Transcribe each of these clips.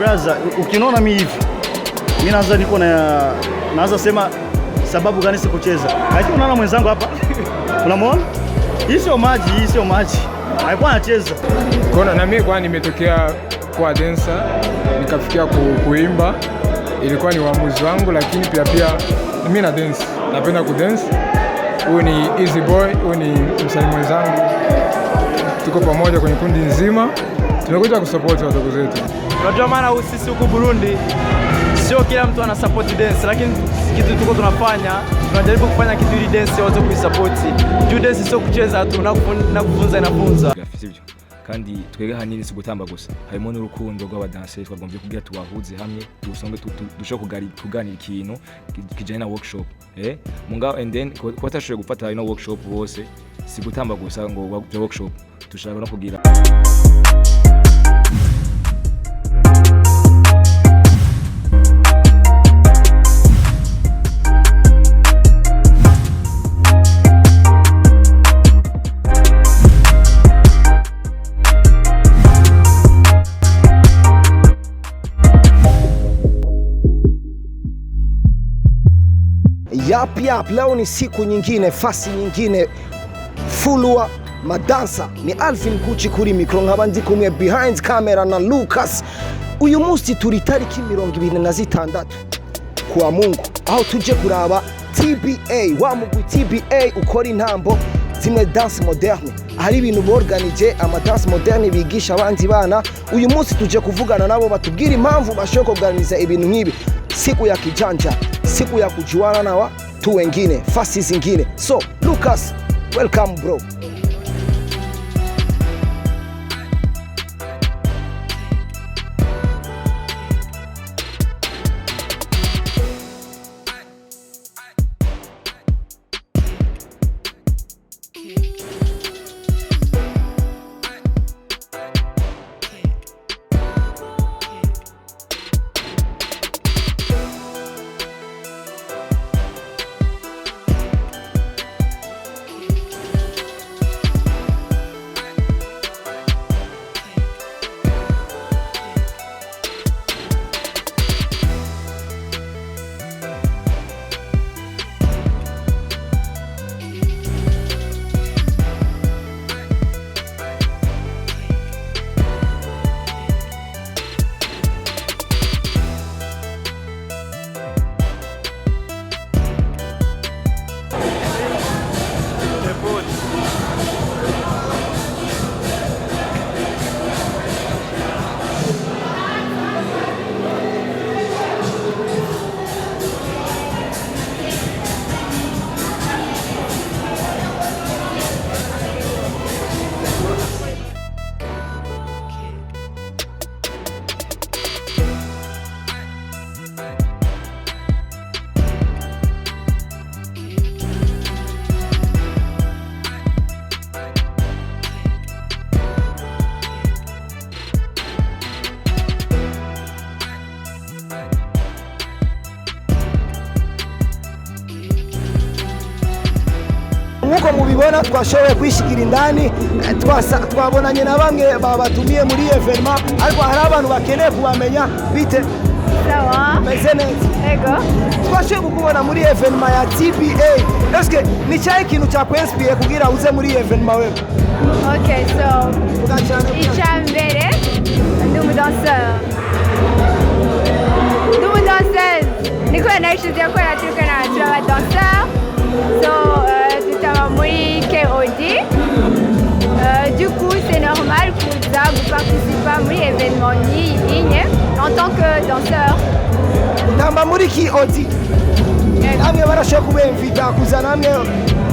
Brother, ukiniona mimi hivi, mimi naanza niko naanza sema sababu gani sikucheza. Lakini unaona mwenzangu hapa. Unamuona? Hii sio maji. Haikuwa anacheza. Kuna na mimi kwa nimetokea kwa dancer, nikafikia kuimba. Ilikuwa ni uamuzi wangu, lakini pia mimi na dance. Napenda kudance. Huyu ni Easy Boy, huyu ni msanii mwenzangu. Tuko pamoja kwenye kundi nzima. Tumekuja kusupport wadogo zetu. Unajua maana sisi huku Burundi sio kila mtu ana support dance, lakini kitu tuko tunafanya, tunajaribu kufanya kitu ili dance wote kuisupport. Juu dance sio kucheza tu na kufunza inafunza. Kandi twega hanini sigutamba gusa. Harimo n'urukundo rw'abadanseri twagombye kugira tuwahuze hamwe, dusonge dusho kuganira ikintu kijanye na workshop. Munga and then ko tashoye gufata ino workshop bose sigutamba gusa ngo workshop tushaka no kugira Yap, leo ni siku nyingine, fasi nyingine, fulwa madansa. Ni Alvin Gucci kuri mikro, nkaba ndi kumwe behind camera na Lucas. Uyu munsi turi tariki 26 kwa Mungu, aho tuje kuraba TBA, wa mugwi TBA ukora intambo zimwe dance moderne. Hari ibintu borganije ama dance moderne bigisha abandi bana. Uyu munsi tuje kuvugana nabo batubwira impamvu bashaka organiza ibintu nk'ibi. Siku ya kijanja, siku ya kujuana na watu wengine, fasi zingine. So, Lucas, welcome bro. Nkuko mubibona twashoboye kwishikira indani, twabonanye na bamwe babatumiye muri evenement, ariko hari abantu bakeneye kubamenya bite. Sawa. Meze neza. Ego. Twashoboye kukubona muri evenement ya TBA. Eske ni cyahe ikintu cyakwinspire kugira uze muri evenement wewe? Okay, so Ichambere, ndi umudanseur. Ndi umudanseuse. Niko naishize yakora turaba danseur. So tutaba muri KOD. Du coup, c'est normal de participer muri événement ligne en tant que danseur. Tamba muri KOD. Namwe barashaka kubemvita kuzana namwe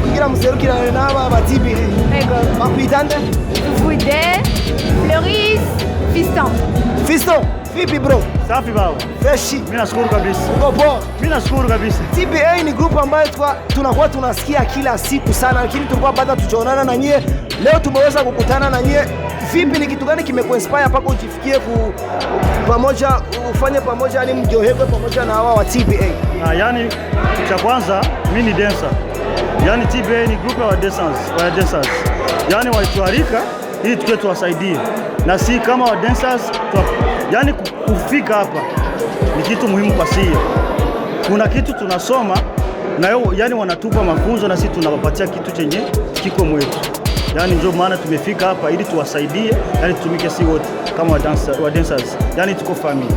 kugira muserukirane n'aba ba TBA. Ego. Bakwitande? Fude, Floris, Fiston. Fiston, vipi bro? Safi baba. Freshi. Mimi nashukuru kabisa. Uko poa? Mimi nashukuru kabisa. TBA ni group ambayo tunakuwa tunasikia kila siku sana, lakini tulikuwa bado tujaonana na nyie. Leo tumeweza kukutana na nyie. Vipi, ni kitu gani kimekuinspire mpaka ujifikie pamoja, ufanye pamoja, yani mjohekwe pamoja na hawa wa TBA? Yani cha kwanza mimi ni dancer. Yani TBA ni group ya dancers. Yani walitualika ili tuwe tuwasaidie. na si kama wa dancers yani kufika hapa ni kitu muhimu kwa sisi. Kuna kitu tunasoma na yani wanatupa mafunzo na sisi tunawapatia kitu chenye kiko mwetu. Yani ndio maana tumefika hapa ili tuwasaidie, yani tutumike si wote kama wa dancers. Yani tuko family.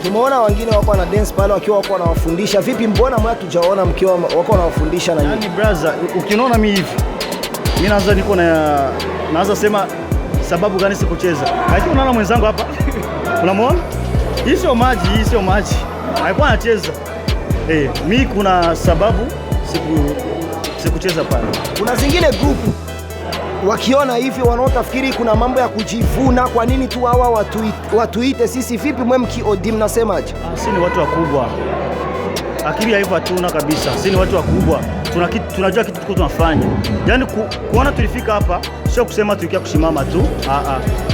Tumeona wengine wako na dance pale wakiwa wako wanawafundisha. Vipi, mbona mwa tujaona mkiwa wako wanawafundisha na nyinyi? Yani brother, ukiniona mimi hivi mimi naanza sema sababu gani sikucheza. Lakini unaona mwenzangu hapa unamwona? Hii sio maji. Haikuwa anacheza. Mimi kuna sababu sikucheza pale. Kuna zingine group wakiona hivi wanaotafikiri kuna mambo ya kujivuna, kwa nini tu hawa watuite sisi? Vipi mwe mkiodi mnasemaje? Sisi ni watu wakubwa. Akili haipo hatuna kabisa. Sisi ni watu wakubwa. Tunajua kitu tuko tunafanya. Yaani kuona tulifika hapa sio kusema tulikia kushimama tu.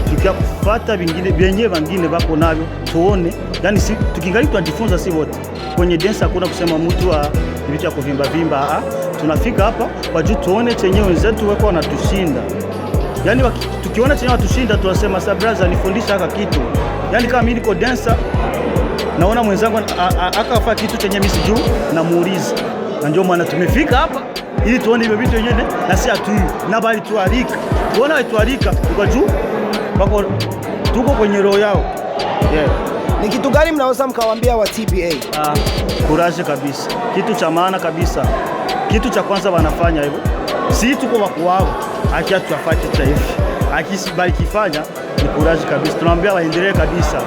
Tulikia kufuata vingine bako navyo tuone. Yaani tukingali tunajifunza si wote. Kwenye dance hakuna kusema mtu vitu ya kuvimba. Tunafika hapa kwa juu tuone chenye wenzetu wako wanatushinda. Yaani tukiona chenye watushinda tunasema sa brother nifundisha haka kitu. Yaani kama mimi niko dancer naona mwenzangu akafanya kitu chenye mimi sijui namuuliza. Na ndio maana tumefika hapa ili tuone hivyo vitu wenyewe na si atu na bali tualika. Tuona wetualika kwa juu wako tuko kwenye roho yao. Ni kitu gani mnaweza mkawaambia wa TBA? Courage kabisa. Kitu cha maana kabisa. Kitu cha kwanza wanafanya hivyo. Si tuko wako wao. Acha tuafanye kitu hivi. Akisibali kifanya ni courage kabisa. Tunawaambia waendelee kabisa.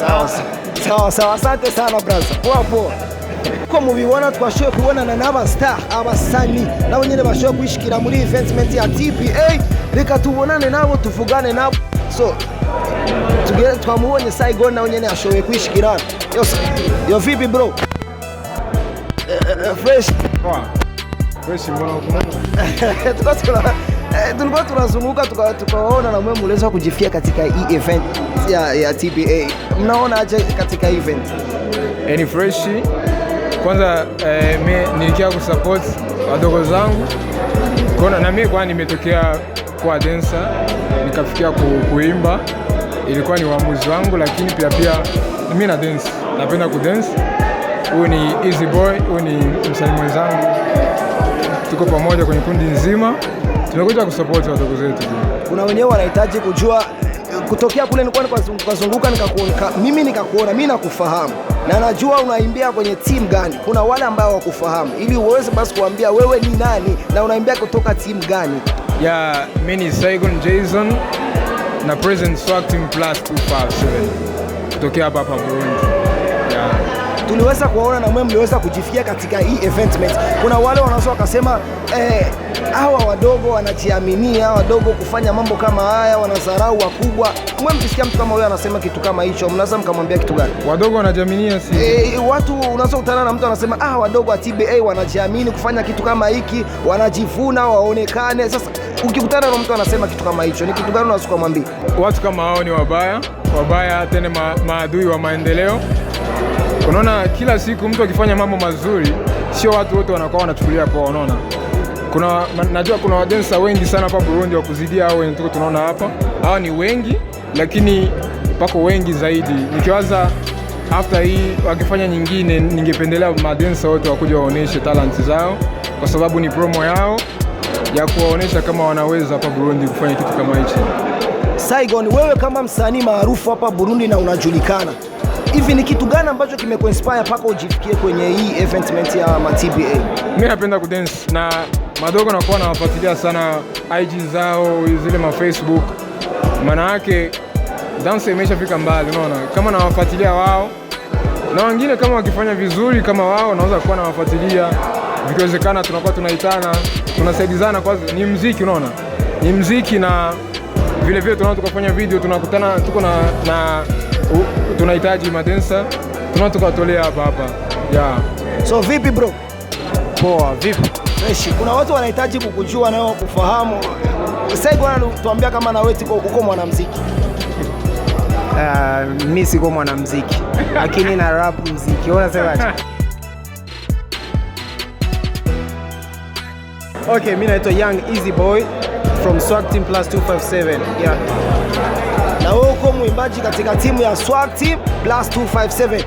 Sawa. Asante sana brother. Poa. Ko mubibona twashoye kubona na naba star abasani nabo nyene bashoye kwishikira muri eventment ya TBA. Reka tubonane nabo tuvugane nabo. So tugere twamubonye Saigon nawe nyene ashoye kwishikirana. Yo vipi bro? Fresh. Fresh mbona huko? Tulikuwa tunazunguka tukaona na mwe muleza kujifia katika hii event ya TBA. Mnaona aje katika event? Ni fresh. Kwanza nilikia kusupport wadogo zangu. Na mimi kwa nimetokea kwa dancer nikafikia kuimba. Ilikuwa ni uamuzi wangu, lakini pia mimi na dance. Napenda kudance. Huyu ni Easy Boy, huyu ni msanii mwenzangu. Tuko pamoja kwenye kundi nzima. Tumekuja kusupport wadogo zetu. Kuna wenyewe wanahitaji kujua kutokea kule nilikuwa nikazunguka mimi nikakuona, mimi nakufahamu. Na najua unaimbia kwenye team gani. Kuna wale ambao wakufahamu. Ili uweze basi kuambia wewe ni nani na unaimbia kutoka team gani? Mimi ni Saigon Jason na present Swag Team Plus 257 kutokea hapa Burundi. Tuliweza kuona na mwe mliweza kujifikia katika hii eventment. Kuna wale wanaweza wakasema hawa wadogo wanajiaminia, wadogo kufanya mambo kama haya, wanadharau wakubwa. Mwe mkisikia mtu kama huyo anasema kitu kama hicho, mnaweza mkamwambia kitu gani? Wadogo wanajiaminia si? Watu unaweza kutana na mtu anasema wadogo wa TBA wanajiamini kufanya kitu kama hiki, wanajivuna waonekane. Sasa ukikutana na mtu anasema kitu kama hicho, ni kitu gani unaweza kumwambia? Watu kama hao ni wabaya tena maadui wa maendeleo. Unaona, kila siku mtu akifanya mambo mazuri, sio watu wote wanakuwa wanachukulia poa. Unaona, najua kuna wadansa wengi sana hapa Burundi wa kuzidia hao wenye tunaona hapa. Hao ni wengi, lakini pako wengi zaidi. Nikiwaza after hii wakifanya nyingine, ningependelea madansa wote wakuja waoneshe talent zao, kwa sababu ni promo yao ya kuwaonesha kama wanaweza hapa Burundi kufanya kitu kama hichi. Saigon, wewe kama msanii maarufu hapa Burundi na unajulikana, hivi ni kitu gani ambacho kimekuinspire mpaka ujifikie kwenye hii eventment ya TBA? Mimi napenda kudance na madogo nakuwa nawafuatilia sana IG zao, zile Facebook. Maana yake dance imeshafika mbali, unaona? Kama nawafuatilia wao na wengine kama wakifanya vizuri kama wao, naweza kuwa nawafuatilia. Vikiwezekana tunakuwa tunaitana, tunasaidizana. Kwa ni muziki, unaona? Ni muziki, na vile vile tunaona tukafanya video, tunakutana, tuko na tunahitaji madansa, tunaona tukatolea hapa. So vipi bro? Poa, vipi? Fresh. Kuna watu wanahitaji kukujua nao kufahamu. Saigon, tuambia kama na wewe uko mwanamuziki. Mimi siko mwanamuziki lakini na rap muziki. Unasemaje? Okay, mimi naitwa Young Easy Boy from Swag Team Plus 257. na wewe uko mwimbaji katika timu ya Swag Team Plus 257.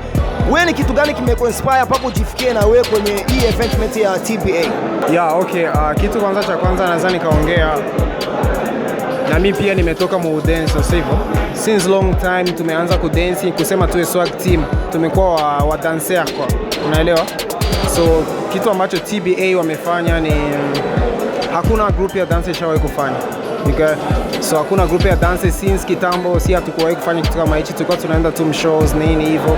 Wewe ni kitu gani kimekuinspire mpaka ujifikie na wewe kwenye hii event ya TBA? Okay, kitu kwanza cha kwanza naweza nikaongea na mimi pia nimetoka mu dance sivyo. Since long time tumeanza ku dance, kusema tuwe Swag Team, tumekuwa wa dancer kwa. Unaelewa? So kitu ambacho TBA wamefanya ni hakuna group ya dance ishawahi kufanya. So hakuna group ya dance since kitambo, si hatukuwahi kufanya kitu kama hichi, tulikuwa tunaenda tu shows nini hivyo.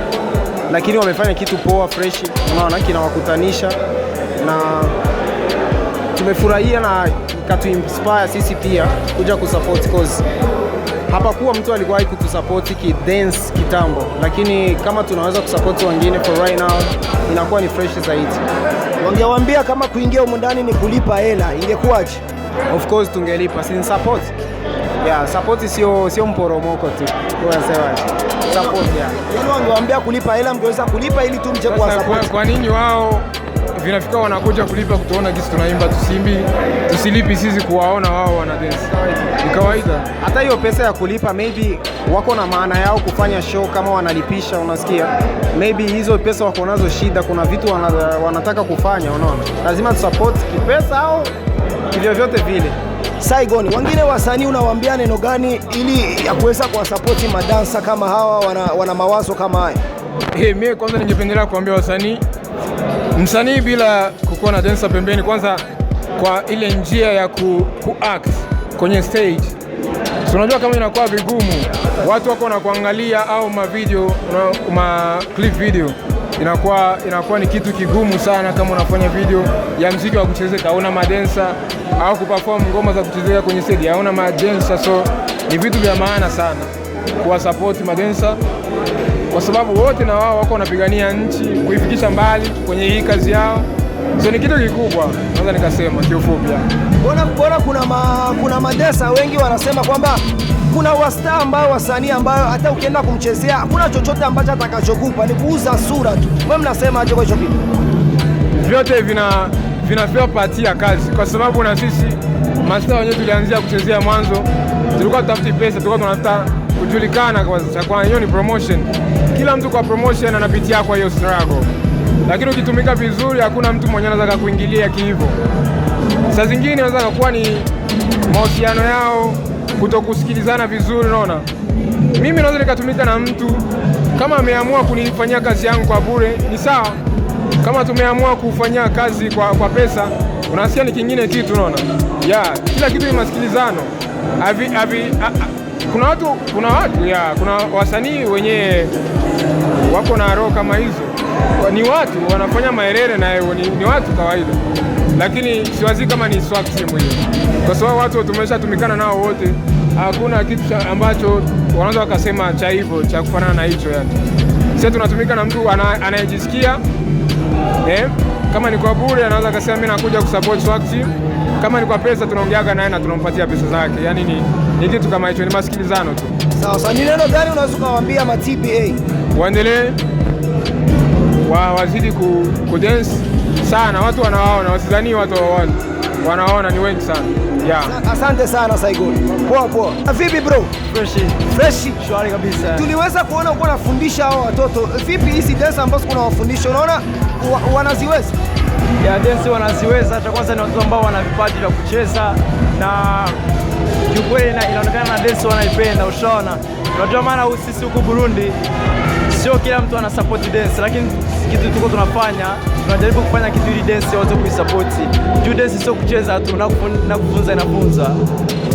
Lakini wamefanya kitu poa fresh, unaona kinawakutanisha na tumefurahia na ikatu-inspire sisi pia kuja kusupport cause hapakuwa mtu alikuwahi kutusupport ki dance kitambo, lakini kama tunaweza kusupport wengine for right now inakuwa ni fresh zaidi. Wangewaambia kama kuingia huko ndani ni kulipa hela, ingekuwaje? Of course tungelipa, si support. Yeah, support sio mporomoko tu. Unasema support ya. Yaani wangewaambia kulipa hela, mngeweza kulipa ili tumje kwa support. Kwa nini wao vinafika wanakuja kulipa kutuona jinsi tunaimba, tusilipi sisi kuwaona wao wana dance? Ni kawaida. Hata hiyo pesa ya kulipa maybe wako na maana yao kufanya show kama wanalipisha, unasikia? Maybe hizo pesa wako nazo shida, kuna vitu wanataka kufanya, unaona? Lazima tusupport kipesa au hivyo vyote vile. Saigon, wengine wasanii unawaambia neno gani ili ya kuweza kuwasapoti madansa kama hawa wana mawazo kama haya? Mimi kwanza ningependelea kuambia wasanii, msanii bila kukuwa na dancer pembeni, kwanza kwa ile njia ya ku-act kwenye stage. So unajua kama inakuwa vigumu, watu wako na kuangalia au clip video, inakuwa ni kitu kigumu sana kama unafanya video ya muziki wa kuchezeka, hauna madancer, au kuperform ngoma za kuchezeka kwenye stage, hauna madancer. So ni vitu vya maana sana kuwa support madancer, kwa sababu wote na wao wako wanapigania nchi kuifikisha mbali kwenye hii kazi yao. So ni kitu kikubwa, naweza nikasema kiufupi. Mbona kuna madesa wengi wanasema kwamba kuna wastaa ambao wasanii ambao hata ukienda kumchezea hakuna chochote ambacho atakachokupa, ni kuuza sura tu. Wewe mnasema aje kwa hicho kitu? Vyote vinapewa pati ya kazi, kwa sababu na sisi mastaa wenyewe tulianzia kuchezea mwanzo, tulikuwa tutafuti pesa, tulikuwa tunatafuta kujulikana. Kwa hiyo ni promotion, kila mtu kwa promotion anapitia kwa hiyo struggle, lakini ukitumika vizuri hakuna mtu mwenye anaweza kuingilia hivyo. Saa zingine inaweza kuwa ni mahusiano yao kutokusikilizana vizuri, unaona. Mimi naweza nikatumika na mtu kama ameamua kunifanyia kazi yangu kwa bure, ni sawa. Kama tumeamua kufanyia kazi kwa pesa, unasikia ni kingine kitu, unaona. Kila kitu ni masikilizano. Kuna wasanii wenye wako na roho kama hizo, ni watu wanafanya maerere na ni watu kawaida, lakini siwazi kama ni Swag Team hiyo, kwa sababu watu tumeshatumikana nao wote, hakuna kitu ambacho wanaweza wakasema cha hivyo cha kufanana na hicho. Yani sisi tunatumika na mtu anayejisikia, kama ni kwa bure anaweza akasema mimi nakuja kusupport Swag Team, kama ni kwa pesa tunaongeaga naye na tunampatia pesa zake. Yani ni kitu kama hicho, ni masikilizano tu. Sawa, ni neno gani unaweza kuwaambia ma TBA? Waendelee wazidi kudance sana, watu wanawaona, wasidhani watu wanaona ni wengi sana. Asante sana Saigon. Poa. Vipi bro? Fresh. Shwari kabisa. Tuliweza kuona uko unafundisha hao watoto. Vipi hizi dance ambazo kuna wafundisha, unaona wanaziweza? Dance wanaziweza. Cha kwanza ni watu ambao wana vipaji vya kucheza, na kiukweli inaonekana na dance wanaipenda, ushaona. Unajua maana sisi huku Burundi sio kila mtu ana support dance, lakini kitu tuko tunafanya, tunajaribu kufanya kitu ili dance wote kuisupport. Juu dance sio kucheza tu, na kufunza inafunza.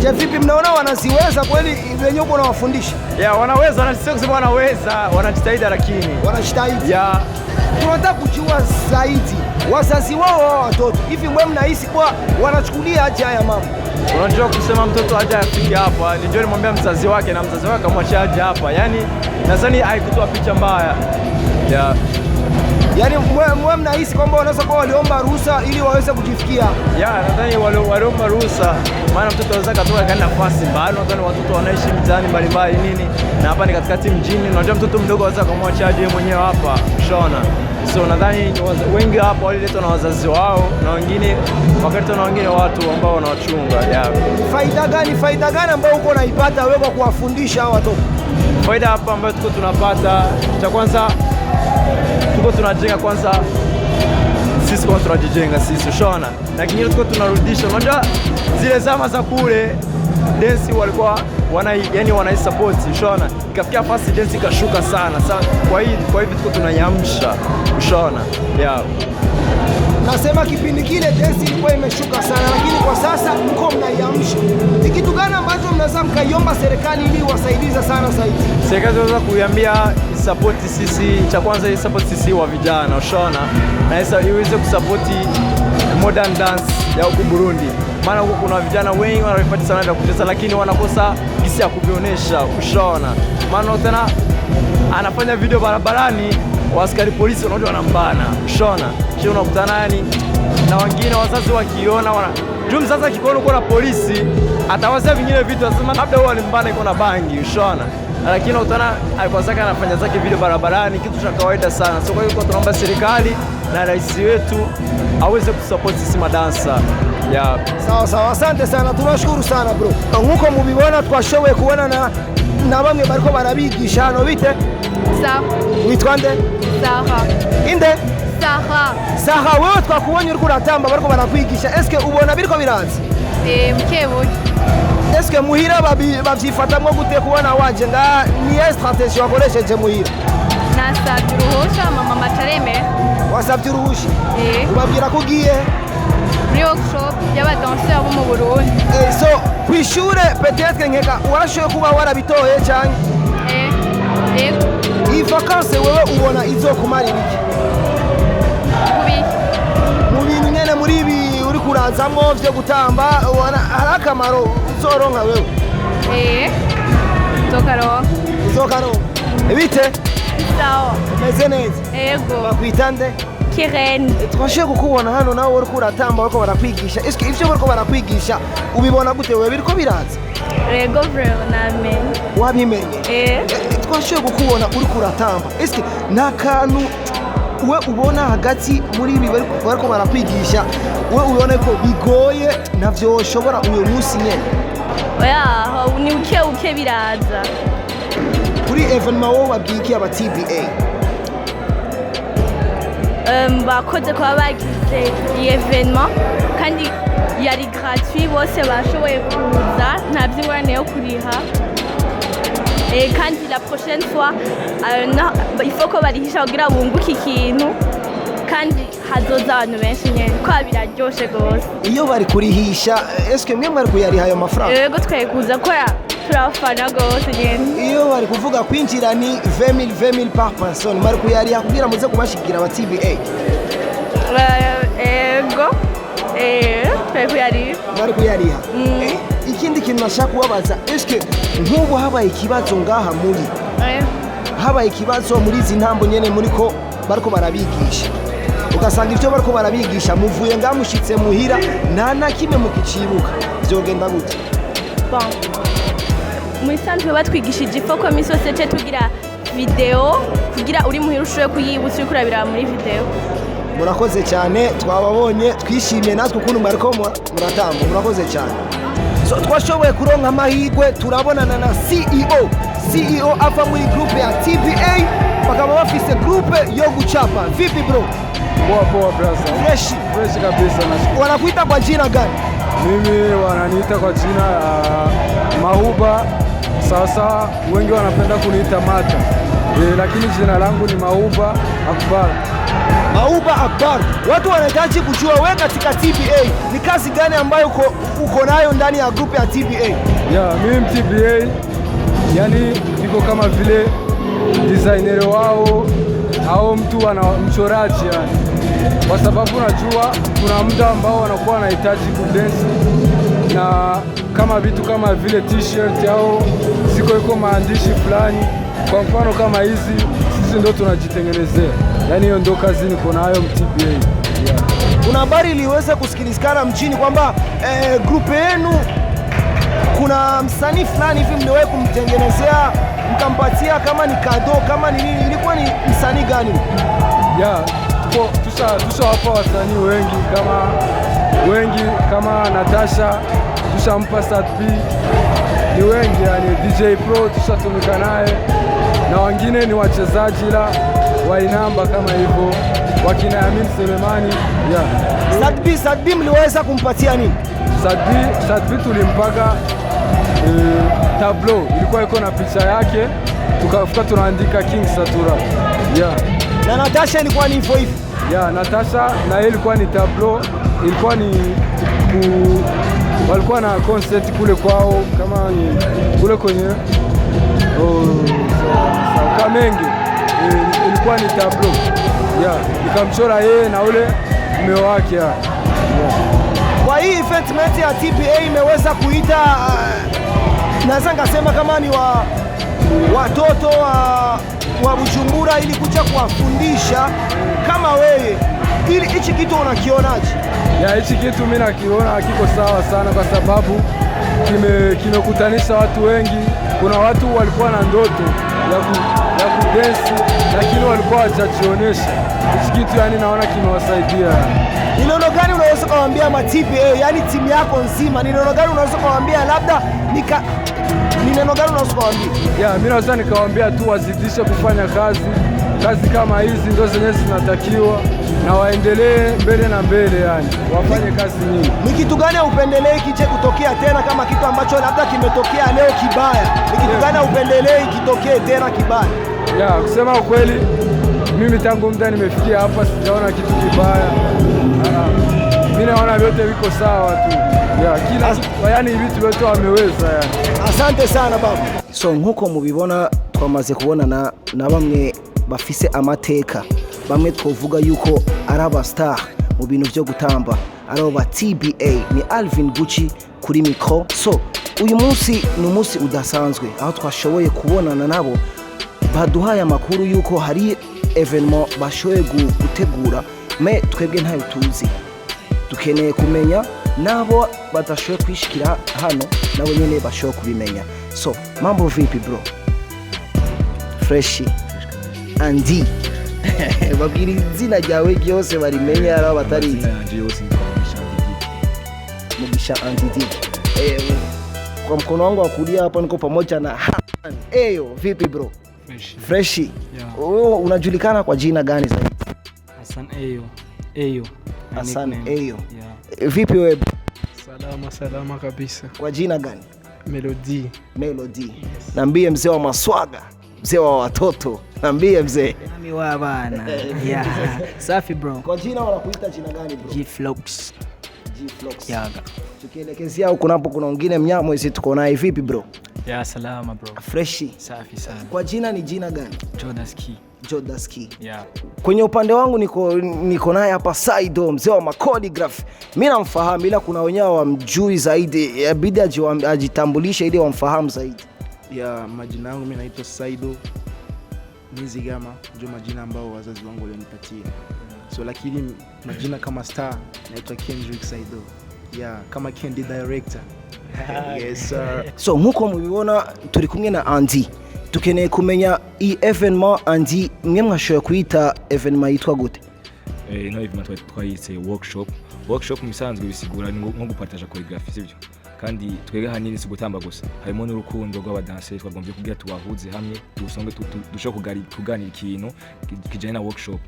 Je, vipi mnaona wanaziweza kweli wenyewe uko unawafundisha? Wanaweza, sio kusema wanaweza, wanajitahidi, lakini wanajitahidi. Tunataka kujua zaidi wazazi wao wa watoto. Hivi mwe mnahisi kwa wanachukulia aje haya mambo? Unajua kusema mtoto aje afike hapa, ndio nimwambia mzazi wake na mzazi wake amwacha aje hapa. Yani nadhani haikutoa picha mbaya. Yaani mwe mnahisi kwamba wanaweza kuwa waliomba ruhusa ili waweze kujifikia? Nadhani waliomba ruhusa, maana mtoto anaweza katoka kaenda nafasi mbali, nadhani watoto wanaishi mitaani mbalimbali nini, na hapa ni katikati mjini, unajua mtoto mdogo anaweza kumwachaje mwenyewe hapa, unaona. So nadhani wengi hapa waliletwa na wazazi wao, na wengine wakaletwa na wengine watu ambao wanawachunga. Faida gani ambayo uko unaipata wewe kwa kuwafundisha hao watoto? Faida hapa ambayo tuko tunapata, cha kwanza tuko tunajenga kwanza sisi, kwa tunajijenga sisi, unaona. Na kingine tuko tunarudisha, unajua zile zama za kule dance walikuwa wana support, unaona. Ikafikia fasi dance ikashuka sana. Sasa kwa hivi tuko tunayamsha, unaona. Nasema kipindi kile dance ilikuwa imeshuka sana, lakini kwa sasa mko mnaiamsha. Ni kitu gani ambacho mnaweza mkaiomba serikali ili wasaidize sana zaidi? Serikali inaweza kuiambia support sisi, cha kwanza support sisi wa vijana, unaona. Na iweze kusupport modern dance ya huko Burundi. Maana huko kuna vijana wengi wanapata sana vya kucheza, lakini wanakosa jinsi ya kuvionyesha, unaona. Maana tena anafanya video barabarani, askari polisi wanaona wanambana, unaona. Sio unakutana yani na wengine wazazi wakiona juu mzazi akiona uko na polisi atawaza vingine vitu, anasema labda huwa alimbana iko na bangi, unaona. Lakini unakutana alikuwa saka anafanya zake video barabarani, kitu cha kawaida sana. So kwa hiyo tunaomba serikali na rais wetu aweze kusupport sisi madansa. Sawa, asante sana, tunashukuru sana bro. Nkuko mubibona twashoboye kubona na bamwe bariko barabigisha hano. Bite? Sawa. Witwa nde? Saha. Inde? Saha, wewe twakubonye uriko uratamba bariko barakwigisha, eske ubona biriko birazi? Mkebuke. Eske muhira bavyifatamwo gute kubona waje nga ni strategie wakoresheje muhira? Nasabye uruhusha mama matareme. Wasabye uruhusha? Ubabwira ko ugiye muri workshop y'abadanseurs bo mu Burundi. So kwishure peut-être nkeka warashoye kuba warabitoye cyane? Iyi vacances wewe ubona izokumarira iki? Mu bintu nyene muri ibi uri kurazamwo vyo gutamba, hari akamaro uzoronka wewe? Uzokaronka. Bite? Sawa. Meze neza? Yego. Bakwita nde? Kirene. Twashoboye kukubona hano nawe uri kuratamba bariko barakwigisha. Eske ivyo bariko barakwigisha ubibona gute wewe, biriko biraza? Yego vraiment namenye. Wabimenye? Twashoboye kukubona uri kuratamba. Eske nakantu we ubona hagati muri ibi bariko barakwigisha, we ubona ko bigoye navyo ushobora uyu munsi nyene? Ni uke biraza. Kuri evenement wowe wabwiye aba TBA? Bakoze kuba bagize iyi evenement kandi yari gratuit, bose bashoboye kuza, nta by'ingorane yo kuriha. Kandi la prochaine fois il faut ko barihisha kugira bunguke ikintu, kandi hazoza abantu benshi nyene ko biraryoshe gose. Iyo bari kurihisha, eske mwe mwari kuyariha ayo mafaranga? Yego twekuza ko turafana gose nyene. Iyo bari kuvuga kwinjira ni 20,000 par personne, mwari kuyariha kugira muze kubashigira aba TBA? Yego. Mwari kuyariha. Ikindi kintu nashaka kubabaza, eske nk'ubu habaye ikibazo ngaha muri habaye ikibazo muri izi ntambo nyene muriko bariko barabigisha, ugasanga ivyo bariko barabigisha muvuye ngamushitse muhira nta na kimwe mukicibuka, vyogenda gute? Muri sanzwe batwigishije ifoko misi yose tugira video kugira uri muhira ushoboye kuyibutsa uri kurabira muri video. Murakoze cyane, twababonye twishimiye natwe ukuntu bariko muratamba, murakoze cyane. So twashoboye kuronka amahirwe turabonana na CEO ava muri groupe ya TBA, bakaba bafise groupe yo guchapa. Vipi bro? Poa brother. Fresh kabisa. Wanakuita kwa jina gani? Mimi wananiita kwa jina Mahuba. Sasa wengi wanapenda kuniita Mata. Lakini jina langu ni Mahuba Akbar. Mahuba Akbar. Watu wanahitaji kujua wewe katika TBA ni kazi gani ambayo uko nayo ndani ya group ya TBA? Mimi TBA yani niko kama vile designer wao au mtu ana mchoraji yani. Kwa sababu najua kuna muda ambao wanakuwa wanahitaji kudance na kama vitu kama vile t-shirt au iko maandishi fulani. Kwa mfano kama hizi sisi ndio tunajitengenezea. yani hiyo ndo kazi niko nayo TBA. Yeah. Kuna habari iliweza kusikilizikana mjini kwamba grupe yenu kuna msanii fulani hivi mliwahi kumtengenezea mkampatia kama ni kado kama ni nini, ilikuwa ni msanii gani? Yeah, tushawapa wasanii wengi kama Natasha, tushampa Satbi, ni wengi yani, DJ Pro tushatumika naye na wengine ni wachezaji la wainamba kama hivyo wakina Amin Selemani. Yeah. Satbi mliweza kumpatia nini? Satbi tulimpaka tableau, ilikuwa iko na picha yake, tukafuka tunaandika King Satura. Yeah. Na Natasha ilikuwa ni hivyo hivyo. Yeah, Natasha na yeye ilikuwa ni tableau, ilikuwa ni walikuwa na concert kule kwao kama ni kule kwenye Kamenge, ilikuwa ni tableau. Yeah, nikamchora yeye na ule mume wake. Yeah. Kwa hii event ya TBA imeweza kuita naweza ngasema kama ni watoto wa Bujumbura ili kuja kuwafundisha kama wewe, ili hichi kitu unakionaje? Ya hichi kitu mimi nakiona hakiko sawa sana, kwa sababu kimekutanisha watu wengi. Kuna watu walikuwa na ndoto ya kudensi lakini walikuwa hawajajionyesha. Hichi kitu yani naona kimewasaidia. Ni neno gani unaweza kuwaambia ma TBA, yani timu yako nzima, ni neno gani unaweza kuwaambia, labda ni neno gani unaweza kuwaambia? Yeah, mimi naweza nikawaambia tu wazidishe kufanya kazi kama hizi ndio zenye zinatakiwa, na waendelee mbele na mbele, yani wafanye kazi nyingi. Ni kitu gani upendelee kije kutokea tena kama kitu ambacho labda kimetokea leo kibaya? Ni kitu gani upendelee kitokee tena kibaya? Yeah, kusema ukweli mimi tangu muda nimefikia hapa sijaona kitu kibaya. Mimi naona vyote viko sawa tu. Yeah, kila yani vitu vyote wameweza yani. Asante sana baba. So nkuko mubibona twamaze kubona na bamwe bafise amateka, bamwe twovuga yuko ari abastar mu bintu byo gutamba, ari ba TBA. Ni Alvin Gucci kuri micro. So uyu munsi ni umunsi udasanzwe aho twashoboye kubonana nabo, baduhaye amakuru yuko hari evenement bashoboye gutegura, me twebwe ntayo tuzi. Dukeneye kumenya nabo badashoboye kwishikira hano nabo nyene bashoboye kubimenya. So mambo vipi bro? Fresh Andy. Babwira izina ryawe ryose barimenya ari batari. Mugisha Andy. Kwa mkono wangu wa kulia hapa niko pamoja na Eyo. Vipi bro? Fresh. Wewe unajulikana kwa jina gani zaidi? Hassan Eyo. Hassan Eyo. Vipi wewe? Salama kabisa. Kwa jina gani? Melody. Yes. Nambie mzee wa maswaga, mzee wa watoto. Nambie mzee. Nami wa bana. Yeah. Safi bro. Kwa jina wanakuita jina gani bro? G-Flox. Yaga. Tukielekezea huko napo kuna wengine mnyamo hizi tuko naye. Vipi bro? Ya salama bro. Fresh. Safi sana. Kwa jina ni jina gani? Jodaski. Yeah. Kwenye upande wangu niko naye hapa Saido, mzee wa machoreography. Mimi namfahamu, ila kuna wenyewe wamjui zaidi, inabidi ajitambulishe ili wamfahamu zaidi. Ya majina yangu mimi naitwa Saido Nizigama, ndio majina ambao wazazi wangu walinipatia. So lakini majina kama star naitwa Kendrick Saido. Yeah, kama Candy director. Yes sir. So nkuko mubibona turi kumwe na Andy. Tukeneye kumenya i evenement Andy, mwe mwashoboye kuita evenement yitwa gute? No evenement twayise workshop misanzwe bisigura nko gupartager choreography sibyo, kandi twege hanini si gutamba gusa, harimo n'urukundo rw'abadanseri twagombye kugira tuwahuze hamwe dusonge dusho kuganira ikintu kijanye na workshop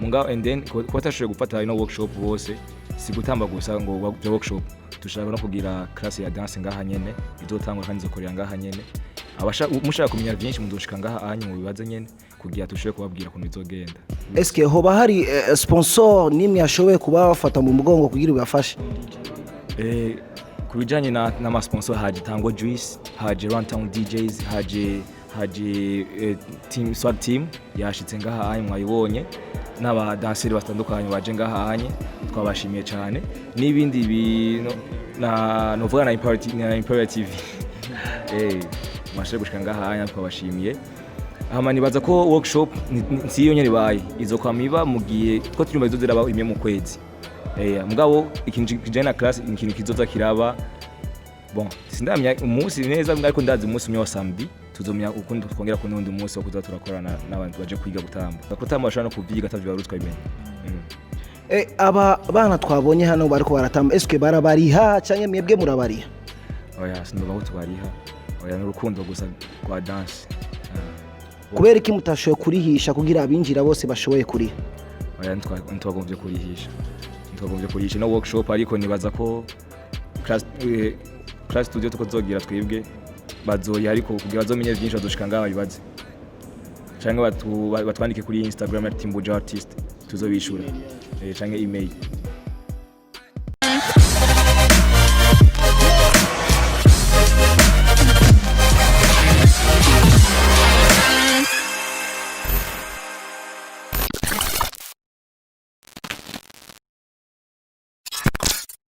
munga, and then ko tashoboye gufata ino workshop bose si gutamba gusa ngo bya workshop, tushaka no kugira class ya dance ngaha nyene izotangwa kandi zokorera ngaha nyene. Mushaka kumenya byinshi mudushika ngaha anyu mu bibaza nyene kugira tushobore kubabwira ukuntu bizogenda. Eske hoba hari sponsor nimwe yashoboye kuba bafata mu mugongo kugira ubafashe? Kubijanye na ma sponsor haje Tango Juice, haje Runtown DJs, haje team swag team yashitse ngaha anyu mwayibonye, n'abadanseri batandukanye baje ngaha anye twabashimiye cyane, n'ibindi bintu na novuga na Imperative. Mashe gushika ngaha anya twabashimiye. Hama nibaza ko workshop nsiyo nyene baye izo kwamiba mugiye ko tunyuma izo ziraba imwe mu kwezi mugabo ikintu kijana class ikintu kizoza kiraba bon sindamya umunsi neza ariko ndazi umunsi umwe wa samedi tuzomya ukundi twongera ku nundi umunsi wo kuza turakorana n'abantu baje kwiga gutamba gutamba bashaka no kuvyiga atavyo barutwa imene aba bana twabonye hano bariko baratamba eske barabariha canke mwebwe murabariha oya sindoba ko tubariha oya n'urukundo gusa rwa dance kubera iki mutashoboye kurihisha kugira abinjira bose bashoboye kuriha oya ntitwagombye kurihisha no workshop ariko nibaza ko class studio tukozogira twebwe bazoye ariko kugira bazomenye byinshi bazoshika ngaho bibaze canke batwandike kuri Instagram @timbuja artist tuzobishura canke email